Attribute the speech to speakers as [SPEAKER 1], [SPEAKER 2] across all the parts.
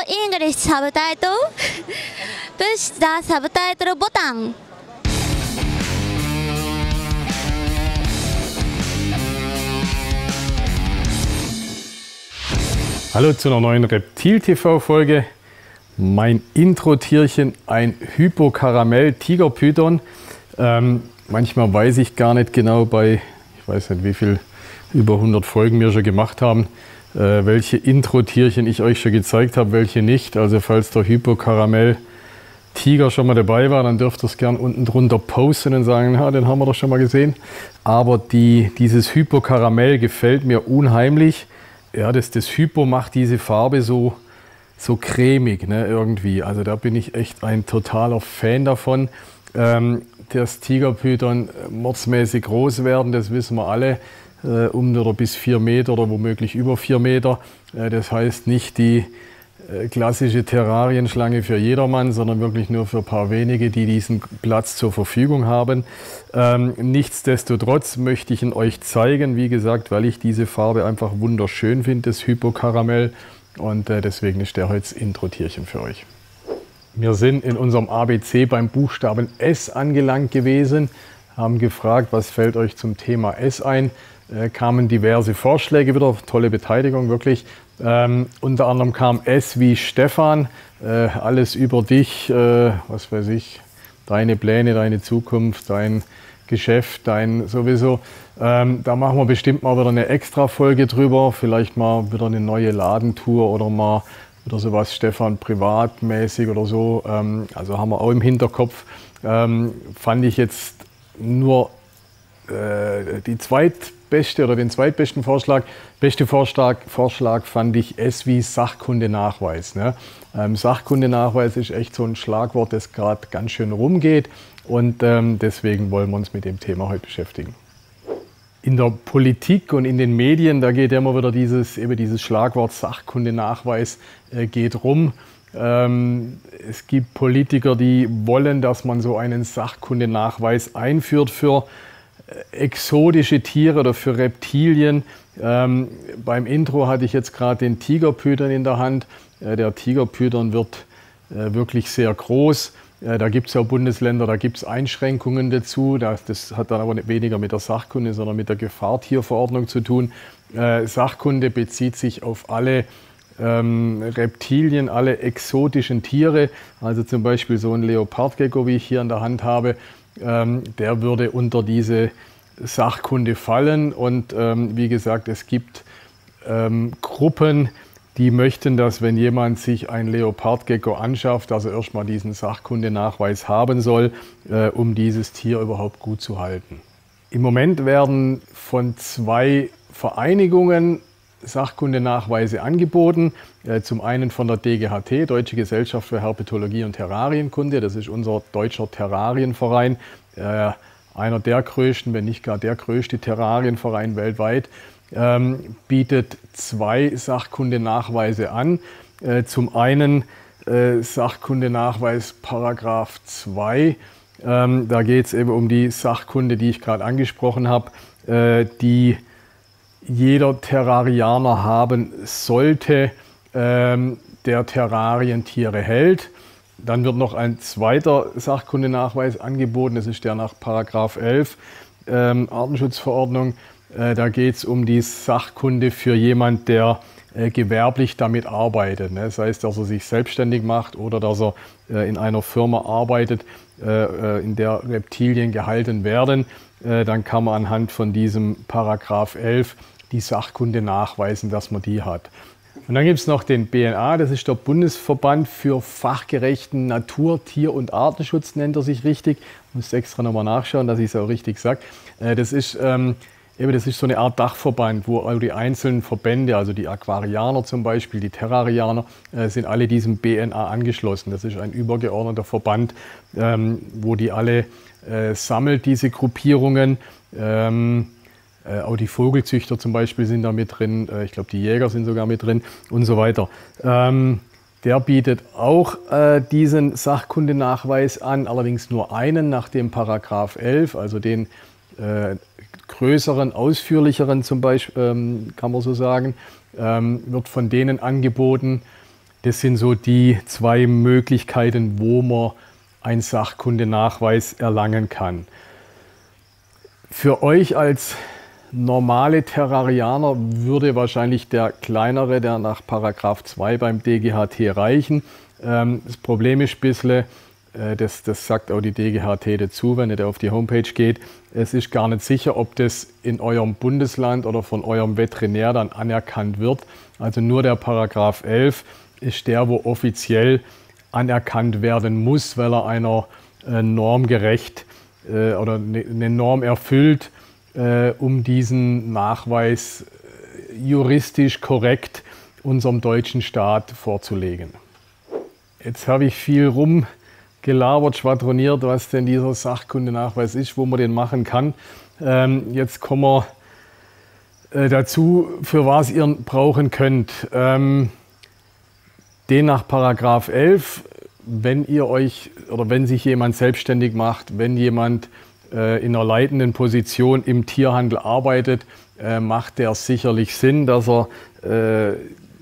[SPEAKER 1] English subtitle. Push the subtitle button.
[SPEAKER 2] Hallo zu einer neuen Reptil-TV-Folge. Mein Intro-Tierchen, ein Hypokaramell-Tigerpython. Manchmal weiß ich gar nicht genau ich weiß nicht wie viel, über 100 Folgen wir schon gemacht haben, welche Intro-Tierchen ich euch schon gezeigt habe, welche nicht. Also falls der Hypokaramell-Tiger schon mal dabei war, dann dürft ihr es gern unten drunter posten und sagen, ja, den haben wir doch schon mal gesehen. Aber dieses Hypokaramell gefällt mir unheimlich. Ja, das Hypo macht diese Farbe so cremig, ne, irgendwie. Also da bin ich echt ein totaler Fan davon. Das Tigerpython mordsmäßig groß werden, das wissen wir alle, um oder bis 4 Meter oder womöglich über 4 Meter. Das heißt nicht die klassische Terrarienschlange für jedermann, sondern wirklich nur für ein paar wenige, die diesen Platz zur Verfügung haben. Nichtsdestotrotz möchte ich ihn euch zeigen, wie gesagt, weil ich diese Farbe einfach wunderschön finde, das Hypokaramell. Und deswegen ist der heute das Intro-Tierchen für euch. Wir sind in unserem ABC beim Buchstaben S angelangt gewesen, haben gefragt, was fällt euch zum Thema S ein. Kamen diverse Vorschläge wieder, tolle Beteiligung wirklich. Unter anderem kam S wie Stefan, alles über dich, was weiß ich, deine Pläne, deine Zukunft, dein Geschäft, dein sowieso. Da machen wir bestimmt mal wieder eine Extra-Folge drüber, vielleicht mal wieder eine neue Ladentour oder mal wieder sowas Stefan privatmäßig oder so. Also haben wir auch im Hinterkopf. Fand ich jetzt nur den zweitbesten Vorschlag. Beste Vorschlag fand ich S wie Sachkundenachweis. Ne? Sachkundenachweis ist echt so ein Schlagwort, das gerade ganz schön rumgeht. Und deswegen wollen wir uns mit dem Thema heute beschäftigen. In der Politik und in den Medien, da geht immer wieder dieses Schlagwort Sachkundenachweis geht rum. Es gibt Politiker, die wollen, dass man so einen Sachkundenachweis einführt für exotische Tiere oder für Reptilien. Beim Intro hatte ich jetzt gerade den Tigerpython in der Hand. Der Tigerpython wird wirklich sehr groß. Da gibt es ja Bundesländer, da gibt es Einschränkungen dazu. Das hat dann aber weniger mit der Sachkunde, sondern mit der Gefahrtierverordnung zu tun. Sachkunde bezieht sich auf alle Reptilien, alle exotischen Tiere. Also zum Beispiel so ein Leopardgecko, wie ich hier in der Hand habe, der würde unter diese Sachkunde fallen. Und wie gesagt, es gibt Gruppen, die möchten, dass wenn jemand sich ein Leopardgecko anschafft, dass er erstmal diesen Sachkundenachweis haben soll, um dieses Tier überhaupt gut zu halten. Im Moment werden von 2 Vereinigungen Sachkundenachweise angeboten. Zum einen von der DGHT, Deutsche Gesellschaft für Herpetologie und Terrarienkunde. Das ist unser deutscher Terrarienverein, einer der größten, wenn nicht gar der größte Terrarienverein weltweit. Bietet 2 Sachkundenachweise an. Zum einen Sachkundenachweis Paragraph 2. Da geht es eben um die Sachkunde, die ich gerade angesprochen habe, die jeder Terrarianer haben sollte, der Terrarientiere hält. Dann wird noch ein zweiter Sachkundenachweis angeboten, das ist der nach Paragraph 11 Artenschutzverordnung. Da geht es um die Sachkunde für jemand, der gewerblich damit arbeitet. Das heißt, dass er sich selbstständig macht oder dass er in einer Firma arbeitet, in der Reptilien gehalten werden. Dann kann man anhand von diesem Paragraph 11 die Sachkunde nachweisen, dass man die hat. Und dann gibt es noch den BNA, das ist der Bundesverband für fachgerechten Natur-, Tier- und Artenschutz, nennt er sich richtig. Ich muss extra nochmal nachschauen, dass ich es auch richtig sage. Das ist so eine Art Dachverband, wo die einzelnen Verbände, also die Aquarianer zum Beispiel, die Terrarianer, sind alle diesem BNA angeschlossen. Das ist ein übergeordneter Verband, wo die alle sammelt, diese Gruppierungen. Auch die Vogelzüchter zum Beispiel sind da mit drin, ich glaube die Jäger sind sogar mit drin und so weiter. Der bietet auch diesen Sachkundenachweis an, allerdings nur einen nach dem Paragraph 11, also den größeren, ausführlicheren zum Beispiel, kann man so sagen, wird von denen angeboten. Das sind so die zwei Möglichkeiten, wo man einen Sachkundenachweis erlangen kann. Für euch als normale Terrarianer würde wahrscheinlich der kleinere, der nach § 2 beim DGHT reichen. Das Problem ist ein bisschen, das sagt auch die DGHT dazu, wenn ihr auf die Homepage geht, es ist gar nicht sicher, ob das in eurem Bundesland oder von eurem Veterinär dann anerkannt wird. Also nur der § 11 ist der, wo offiziell anerkannt werden muss, weil er einer Norm gerecht oder eine Norm erfüllt, um diesen Nachweis juristisch korrekt unserem deutschen Staat vorzulegen. Jetzt habe ich viel rumgelabert, schwadroniert, was denn dieser Sachkundenachweis ist, wo man den machen kann. Jetzt kommen wir dazu, für was ihr brauchen könnt. Den nach § 11, wenn ihr euch oder wenn sich jemand selbstständig macht, wenn jemand in einer leitenden Position im Tierhandel arbeitet, macht der sicherlich Sinn, dass er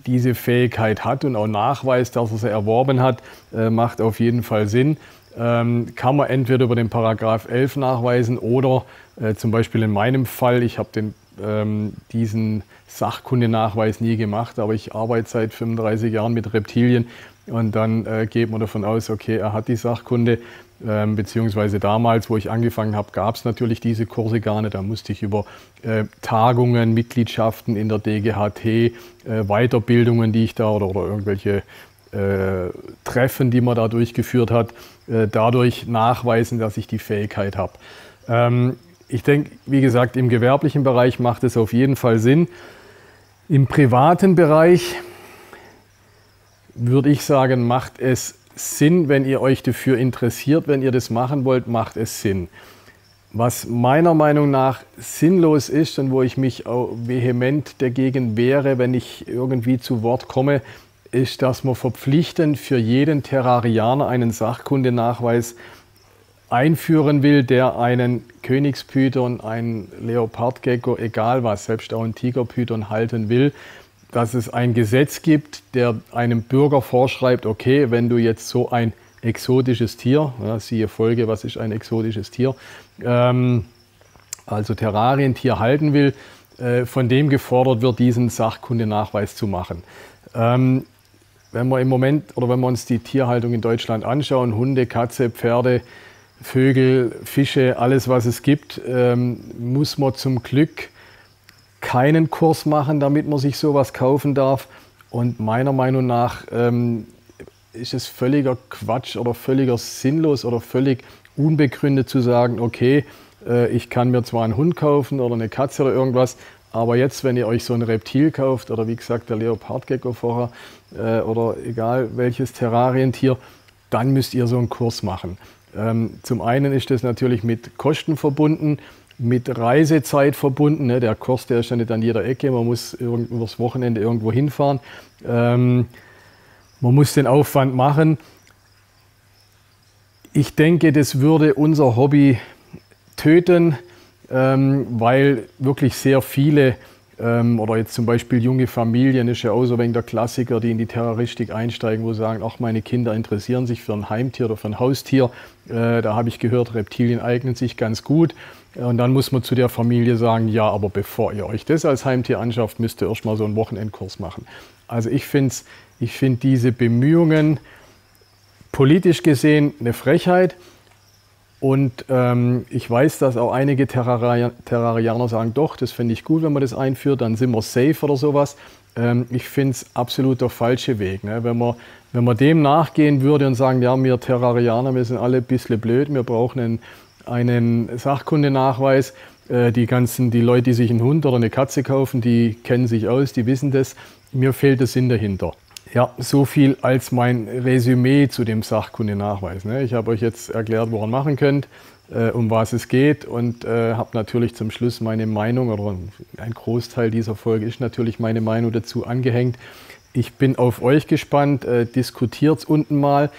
[SPEAKER 2] diese Fähigkeit hat und auch nachweist, dass er sie erworben hat, macht auf jeden Fall Sinn. Kann man entweder über den § 11 nachweisen oder zum Beispiel in meinem Fall, ich habe diesen Sachkundenachweis nie gemacht, aber ich arbeite seit 35 Jahren mit Reptilien und dann geht man davon aus, okay, er hat die Sachkunde, beziehungsweise damals, wo ich angefangen habe, gab es natürlich diese Kurse gar nicht. Da musste ich über Tagungen, Mitgliedschaften in der DGHT, Weiterbildungen, die ich da oder irgendwelche Treffen, die man da durchgeführt hat, dadurch nachweisen, dass ich die Fähigkeit habe. Ich denke, wie gesagt, im gewerblichen Bereich macht es auf jeden Fall Sinn. Im privaten Bereich würde ich sagen, macht es Sinn, wenn ihr euch dafür interessiert, wenn ihr das machen wollt, macht es Sinn. Was meiner Meinung nach sinnlos ist und wo ich mich auch vehement dagegen wehre, wenn ich irgendwie zu Wort komme, ist, dass man verpflichtend für jeden Terrarianer einen Sachkundenachweis einführen will, der einen Königspython, einen Leopardgecko, egal was, selbst auch einen Tigerpython halten will, dass es ein Gesetz gibt, der einem Bürger vorschreibt, okay, wenn du jetzt so ein exotisches Tier, ja, siehe Folge, was ist ein exotisches Tier, also Terrarientier halten will, von dem gefordert wird, diesen Sachkundenachweis zu machen. Wenn wir im Moment oder wenn wir uns die Tierhaltung in Deutschland anschauen, Hunde, Katze, Pferde, Vögel, Fische, alles was es gibt, muss man zum Glück keinen Kurs machen, damit man sich sowas kaufen darf. Und meiner Meinung nach ist es völliger Quatsch oder völliger sinnlos oder völlig unbegründet zu sagen, okay, ich kann mir zwar einen Hund kaufen oder eine Katze oder irgendwas, aber jetzt, wenn ihr euch so ein Reptil kauft oder wie gesagt der Leopardgecko vorher oder egal welches Terrarientier, dann müsst ihr so einen Kurs machen. Zum einen ist das natürlich mit Kosten verbunden, mit Reisezeit verbunden. Ne? Der Kurs, der ist ja nicht an jeder Ecke, man muss übers Wochenende irgendwo hinfahren. Man muss den Aufwand machen. Ich denke, das würde unser Hobby töten, weil wirklich sehr viele, oder jetzt zum Beispiel junge Familien, ist ja auch so wegen der Klassiker, die in die Terroristik einsteigen, wo sagen, ach, meine Kinder interessieren sich für ein Heimtier oder für ein Haustier. Da habe ich gehört, Reptilien eignen sich ganz gut. Und dann muss man zu der Familie sagen, ja, aber bevor ihr euch das als Heimtier anschafft, müsst ihr erst mal so einen Wochenendkurs machen. Also ich finde diese Bemühungen politisch gesehen eine Frechheit. Und ich weiß, dass auch einige Terrarianer sagen, doch, das finde ich gut, wenn man das einführt, dann sind wir safe oder sowas. Ich finde es absolut der falsche Weg. Ne? Wenn man dem nachgehen würde und sagen, ja, wir Terrarianer, wir sind alle ein bisschen blöd, wir brauchen einen Sachkundenachweis. Die Leute, die sich einen Hund oder eine Katze kaufen, die kennen sich aus, die wissen das. Mir fehlt der Sinn dahinter. Ja, so viel als mein Resümee zu dem Sachkundenachweis. Ne? Ich habe euch jetzt erklärt, woran machen könnt, um was es geht und habe natürlich zum Schluss meine Meinung, oder ein Großteil dieser Folge ist natürlich meine Meinung dazu angehängt. Ich bin auf euch gespannt, diskutiert es unten mal.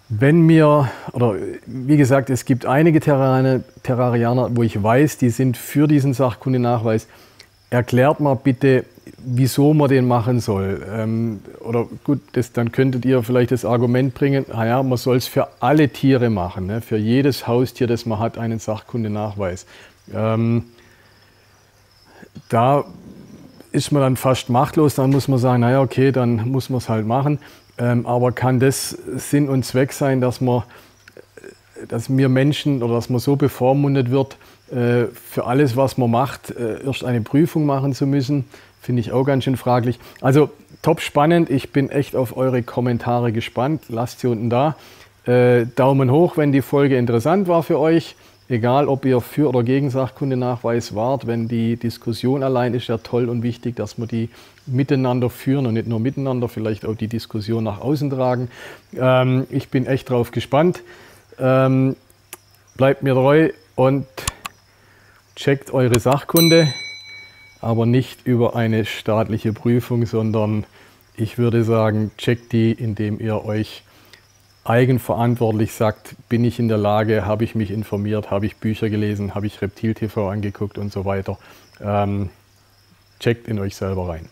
[SPEAKER 2] Wie gesagt, es gibt einige Terrarianer, wo ich weiß, die sind für diesen Sachkundenachweis. erklärt mal bitte, wieso man den machen soll. Oder gut, dann könntet ihr vielleicht das Argument bringen, naja, man soll es für alle Tiere machen, ne? Für jedes Haustier, das man hat, einen Sachkundenachweis. Da ist man dann fast machtlos, dann muss man sagen, naja, okay, dann muss man es halt machen. Aber kann das Sinn und Zweck sein, dass wir Menschen oder dass man so bevormundet wird, für alles, was man macht, erst eine Prüfung machen zu müssen? Finde ich auch ganz schön fraglich. Also top spannend, ich bin echt auf eure Kommentare gespannt. Lasst sie unten da. Daumen hoch, wenn die Folge interessant war für euch. Egal, ob ihr für oder gegen Sachkundenachweis wart, wenn die Diskussion allein ist ja toll und wichtig, dass wir die miteinander führen und nicht nur miteinander, vielleicht auch die Diskussion nach außen tragen. Ich bin echt drauf gespannt. Bleibt mir treu und checkt eure Sachkunde, aber nicht über eine staatliche Prüfung, sondern ich würde sagen, checkt die, indem ihr euch eigenverantwortlich sagt, bin ich in der Lage, habe ich mich informiert, habe ich Bücher gelesen, habe ich Reptil TV angeguckt und so weiter. Checkt in euch selber rein.